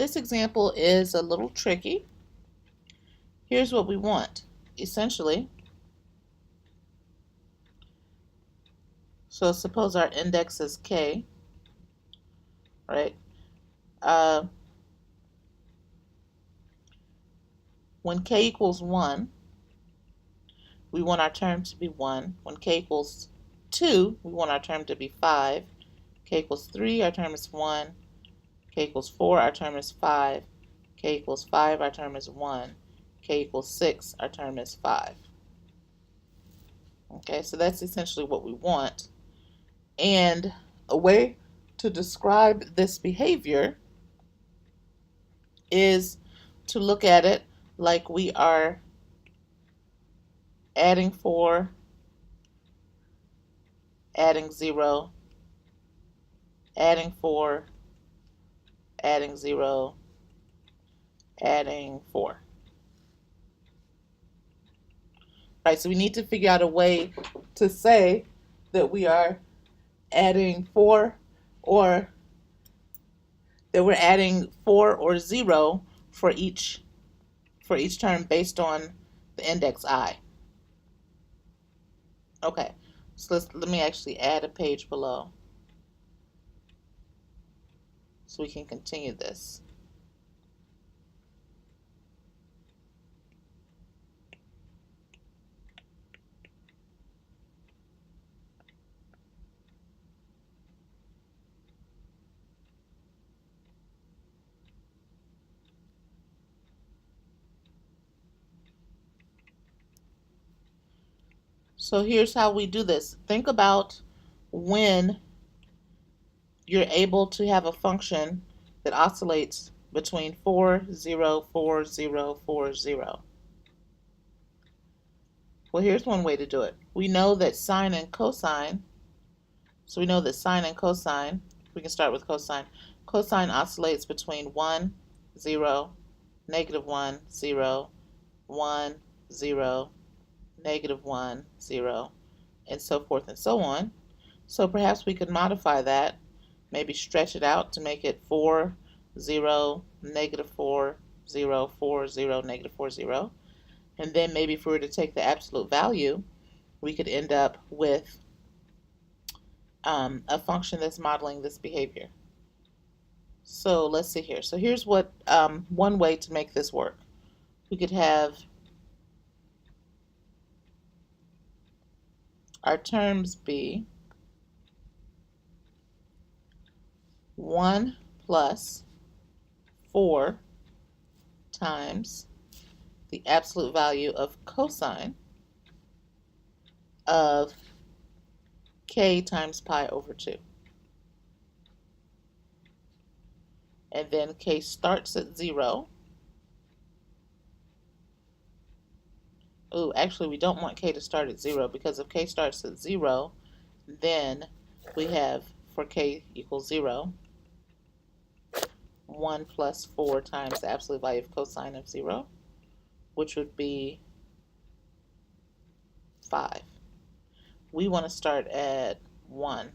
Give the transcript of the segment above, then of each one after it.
this example is a little tricky. Here's what we want, essentially. So suppose our index is k, right? When k equals 1, we want our term to be 1. When k equals 2, we want our term to be 5. K equals 3, our term is 1. K equals 4, our term is 5. K equals 5, our term is 1. K equals 6, our term is 5. Okay, so that's essentially what we want. And a way to describe this behavior is to look at it like we are adding 4, adding 0, adding 4, adding 0, adding 4. Right, so we need to figure out a way to say that we are adding 4 or that we're adding 4 or 0 for each term based on the index I. Okay, so let me actually add a page below so we can continue this. So here's how we do this. Think about when you're able to have a function that oscillates between 4, 0, 4, 0, 4, 0. Well, here's one way to do it. We know that sine and cosine, so we know that sine and cosine, we can start with cosine. Cosine oscillates between 1, 0, -1, 0, 1, 0, -1, 0, and so forth and so on. So perhaps we could modify that, maybe stretch it out to make it 4, 0, -4, 0, 4, 0, -4, 0. And then maybe if we were to take the absolute value, we could end up with a function that's modeling this behavior. So let's see here. So here's what one way to make this work. We could have our terms be 1 plus 4 times the absolute value of cosine of k times pi over 2. And then k starts at 0. Oh, actually we don't want k to start at 0, because if k starts at 0, then we have, for k equals 0, 1 plus 4 times the absolute value of cosine of 0, which would be 5. We want to start at 1.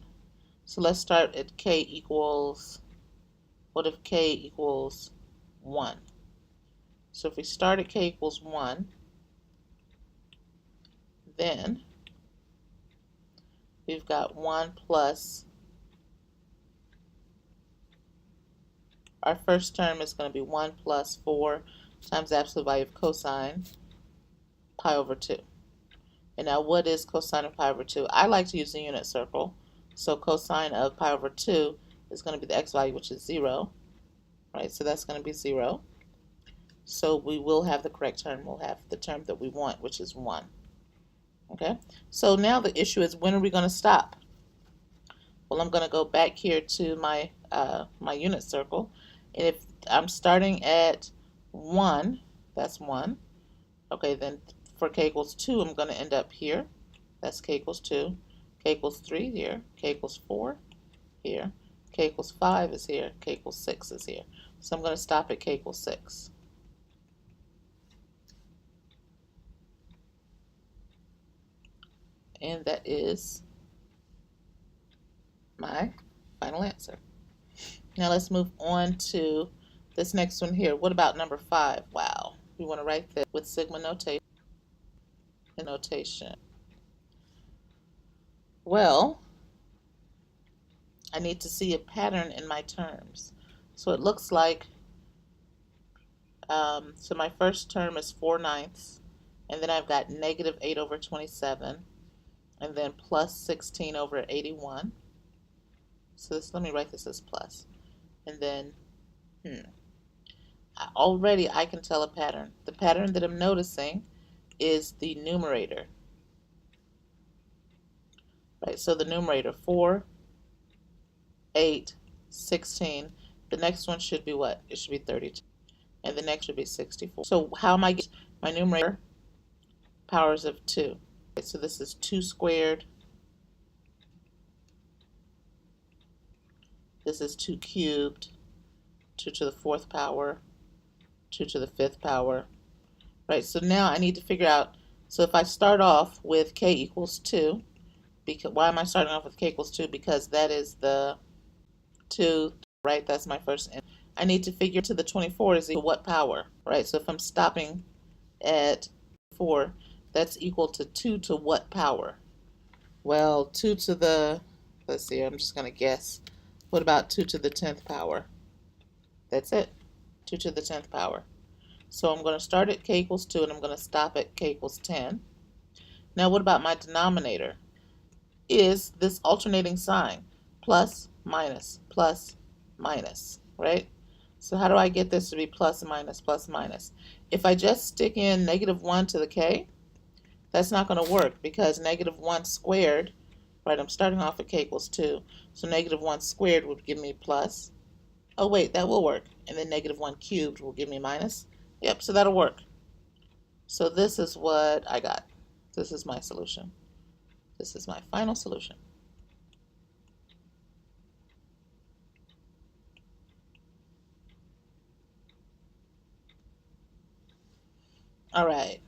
So let's start at k equals, what if k equals 1? So if we start at k equals 1, then we've got 1 plus, our first term is going to be 1 plus 4 times the absolute value of cosine pi over 2. And now what is cosine of pi over 2? I like to use the unit circle. So cosine of pi over 2 is going to be the x value, which is 0. Right, so that's going to be 0. So we will have the correct term. We'll have the term that we want, which is 1. Okay, so now the issue is, when are we going to stop? Well, I'm going to go back here to my my unit circle, and if I'm starting at 1, that's 1. Okay, then for k equals 2, I'm going to end up here. That's k equals 2. K equals 3 here. K equals 4 here. K equals 5 is here. K equals 6 is here. So I'm going to stop at k equals 6. And that is my final answer. Now let's move on to This next one here, what about number 5? Wow, we want to write this with sigma notation. Well, I need to see a pattern in my terms. So it looks like, so my first term is 4/9, and then I've got negative 8 over 27, and then plus 16 over 81. So this, let me write this as plus. And then, already I can tell a pattern. The pattern that I'm noticing is the numerator. Right, so the numerator, 4, 8, 16. The next one should be what? It should be 32. And the next should be 64. So how am I getting my numerator? Powers of 2. Okay, so this is 2 squared. This is 2 cubed. 2 to the 4th power. 2 to the 5th power. Right, so now I need to figure out, so if I start off with k equals 2, because, why am I starting off with k equals 2? Because that is the 2, right? That's my first end. I need to figure to the 24 is equal to what power, right? So if I'm stopping at 4, that's equal to 2 to what power? Well, 2 to the, let's see, I'm just going to guess. What about 2 to the 10th power? That's it, 2 to the 10th power. So I'm going to start at k equals 2 and I'm going to stop at k equals 10. Now what about my denominator? Is this alternating sign, plus, minus, right? So how do I get this to be plus, minus, plus, minus? If I just stick in negative 1 to the k, that's not going to work because negative 1 squared, right, I'm starting off at k equals 2, so negative 1 squared would give me plus. Oh wait, that will work. And then negative 1 cubed will give me minus. Yep, so that'll work. So this is what I got. This is my solution. This is my final solution. All right.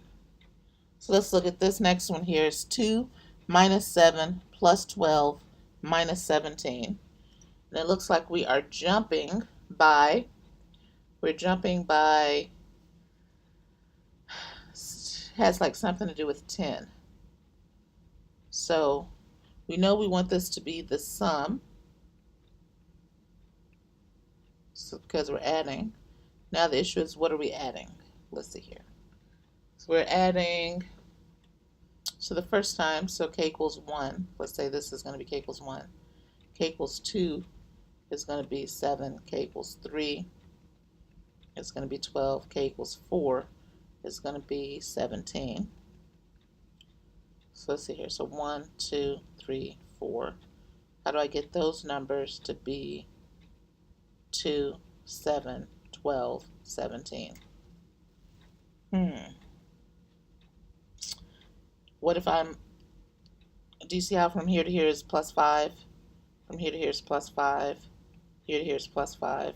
So let's look at this next one here. It's 2 minus 7 plus 12 minus 17. And it looks like we are jumping by, has like something to do with 10. So we know we want this to be the sum, so because we're adding. Now the issue is, what are we adding? Let's see here. So we're adding, so the first time, so k equals 1. Let's say this is going to be k equals 1. K equals 2 is going to be 7. K equals 3 is going to be 12. K equals 4 is going to be 17. So let's see here. So 1, 2, 3, 4. How do I get those numbers to be 2, 7, 12, 17? What if I'm, do you see how from here to here is plus 5? From here to here is plus 5. Here to here is plus 5.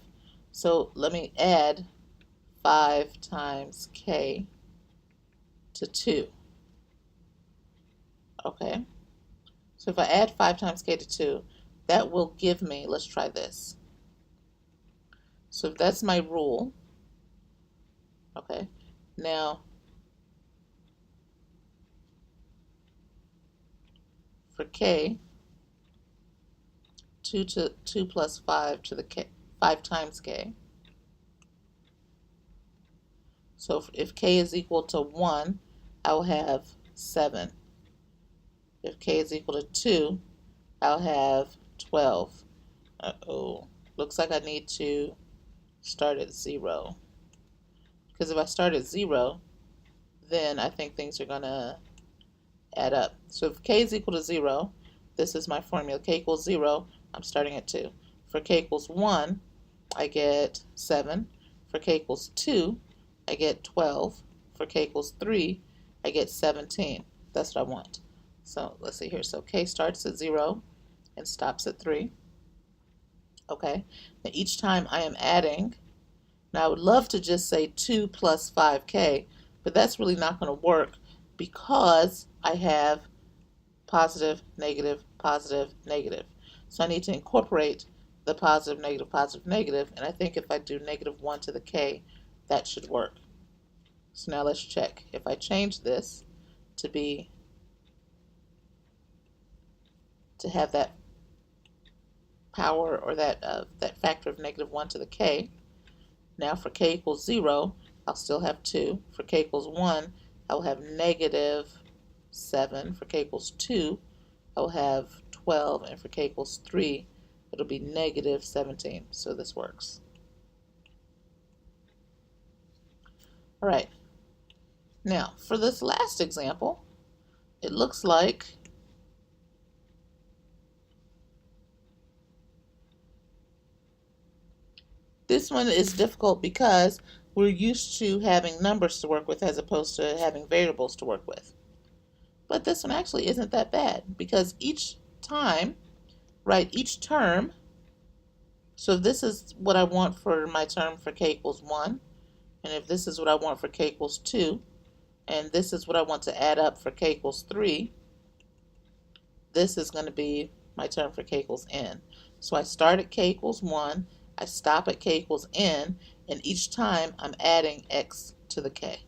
So let me add 5 times k to 2. Okay. So if I add 5 times k to 2, that will give me, let's try this. So if that's my rule, okay, now for k, 2 plus 5 to the k, 5 times k. So if k is equal to 1, I'll have 7. If k is equal to 2, I'll have 12. Uh-oh. Looks like I need to start at 0. Because if I start at 0, then I think things are going to add up. So if k is equal to 0, this is my formula. K equals 0, I'm starting at 2. For k equals 1, I get 7. For k equals 2, I get 12. For k equals 3, I get 17. That's what I want. So let's see here. So k starts at 0 and stops at 3. Okay. Now each time I am adding, now I would love to just say 2 plus 5k, but that's really not going to work because I have positive, negative, positive, negative. So I need to incorporate the positive, negative, and I think if I do negative 1 to the k, that should work. So now let's check. If I change this to be, to have that power, or that factor of negative 1 to the k, now for k equals 0, I'll still have 2. For k equals 1, I will have negative 7. For k equals 2, I will have 12. And for k equals 3, it'll be negative 17. So this works. All right. Now, for this last example, it looks like this one is difficult because we're used to having numbers to work with as opposed to having variables to work with. But this one actually isn't that bad because each time, right, each term, so if this is what I want for my term for k equals 1, and if this is what I want for k equals 2, and this is what I want to add up for k equals 3, this is going to be my term for k equals n. So I start at k equals 1, I stop at k equals n, and each time I'm adding x to the k.